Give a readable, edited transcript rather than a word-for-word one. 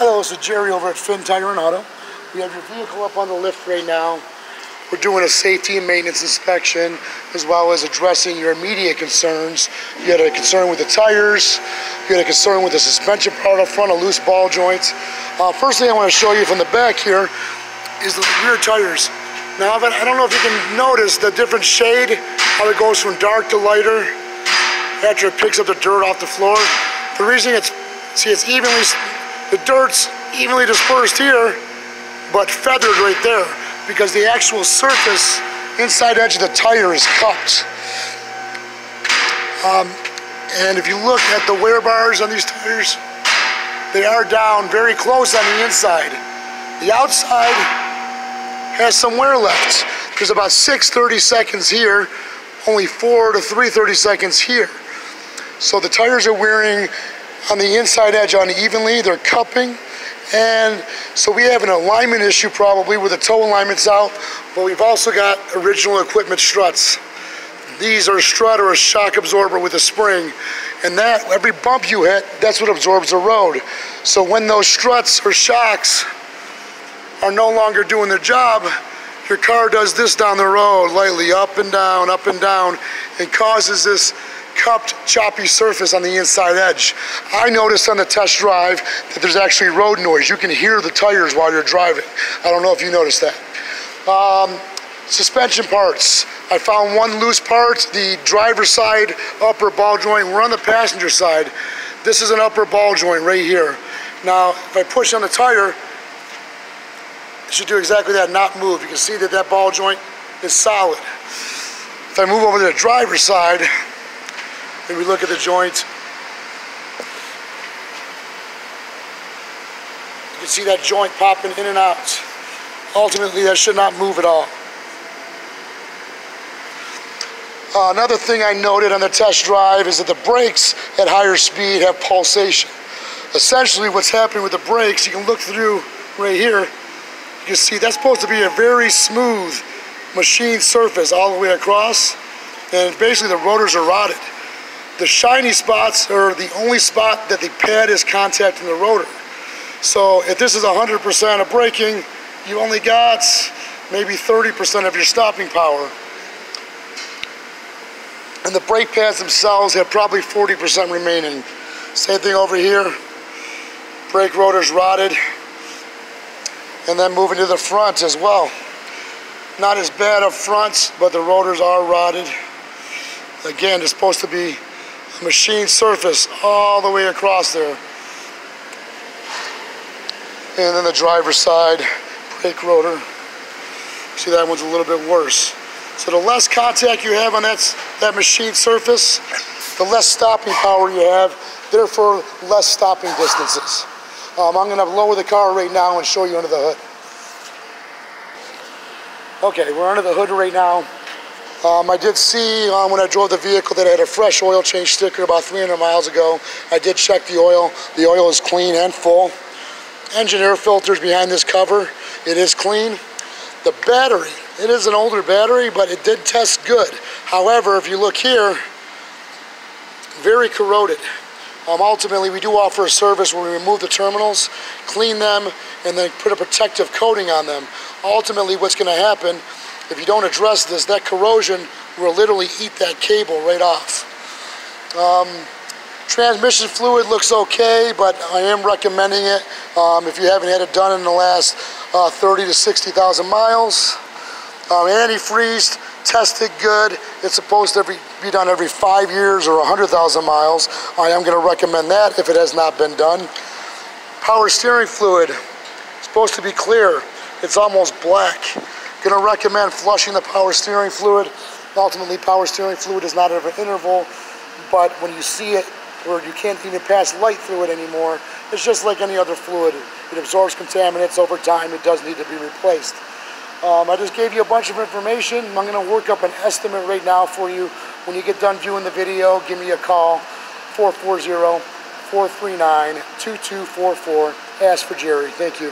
Hello, this is Jerry over at Finn Tire and Auto. We have your vehicle up on the lift right now. We're doing a safety and maintenance inspection as well as addressing your immediate concerns. You had a concern with the tires, you had a concern with the suspension part up front, a loose ball joint. First thing I want to show you from the back here is the rear tires. Now, I don't know if you can notice the different shade, how it goes from dark to lighter after it picks up the dirt off the floor. The reason it's evenly, the dirt's evenly dispersed here, but feathered right there, because the actual surface, inside edge of the tire is cupped. And if you look at the wear bars on these tires, they are down very close on the inside. The outside has some wear left. There's about 6 30 seconds here, only 4 to 3 30 seconds here. So the tires are wearing on the inside edge unevenly, they're cupping, and so we have an alignment issue probably where the toe alignment's out, but we've also got original equipment struts. These are a strut or a shock absorber with a spring, and that, every bump you hit, that's what absorbs the road. So when those struts or shocks are no longer doing their job, your car does this down the road, lightly up and down, and causes this cupped, choppy surface on the inside edge. I noticed on the test drive that there's actually road noise. You can hear the tires while you're driving. I don't know if you noticed that. Suspension parts. I found one loose part, the driver's side upper ball joint. We're on the passenger side. This is an upper ball joint right here. Now, if I push on the tire, it should do exactly that, not move. You can see that that ball joint is solid. If I move over to the driver's side, and we look at the joint, you can see that joint popping in and out. Ultimately, that should not move at all. Another thing I noted on the test drive is that the brakes at higher speed have pulsation. Essentially, what's happening with the brakes, you can look through right here, you can see that's supposed to be a very smooth machine surface all the way across, and basically the rotors are rotted. The shiny spots are the only spot that the pad is contacting the rotor. So if this is 100% of braking, you only got maybe 30% of your stopping power. And the brake pads themselves have probably 40% remaining. Same thing over here. Brake rotors rotted. And then moving to the front as well. Not as bad up front, but the rotors are rotted. Again, it's supposed to be machine surface all the way across there. And then the driver's side brake rotor. See, that one's a little bit worse. So the less contact you have on that machine surface, the less stopping power you have, therefore less stopping distances. I'm going to lower the car right now and show you under the hood. Okay, we're under the hood right now. I did see when I drove the vehicle that it had a fresh oil change sticker about 300 miles ago. I did check the oil. The oil is clean and full. Engine air filters behind this cover. It is clean. The battery, it is an older battery, but it did test good. However, if you look here, very corroded. Ultimately, we do offer a service where we remove the terminals, clean them, and then put a protective coating on them. Ultimately, what's going to happen, if you don't address this, that corrosion will literally eat that cable right off. Transmission fluid looks okay, but I am recommending it if you haven't had it done in the last 30 to 60,000 miles. Antifreeze tested good. It's supposed to be done every 5 years or 100,000 miles. I am going to recommend that if it has not been done. Power steering fluid, supposed to be clear. It's almost black. Going to recommend flushing the power steering fluid. Ultimately, power steering fluid is not at an interval, but when you see it where you can't even pass light through it anymore, it's just like any other fluid. It absorbs contaminants over time. It does need to be replaced. I just gave you a bunch of information. I'm going to work up an estimate right now for you. When you get done viewing the video, give me a call, 440-439-2244. Ask for Jerry. Thank you.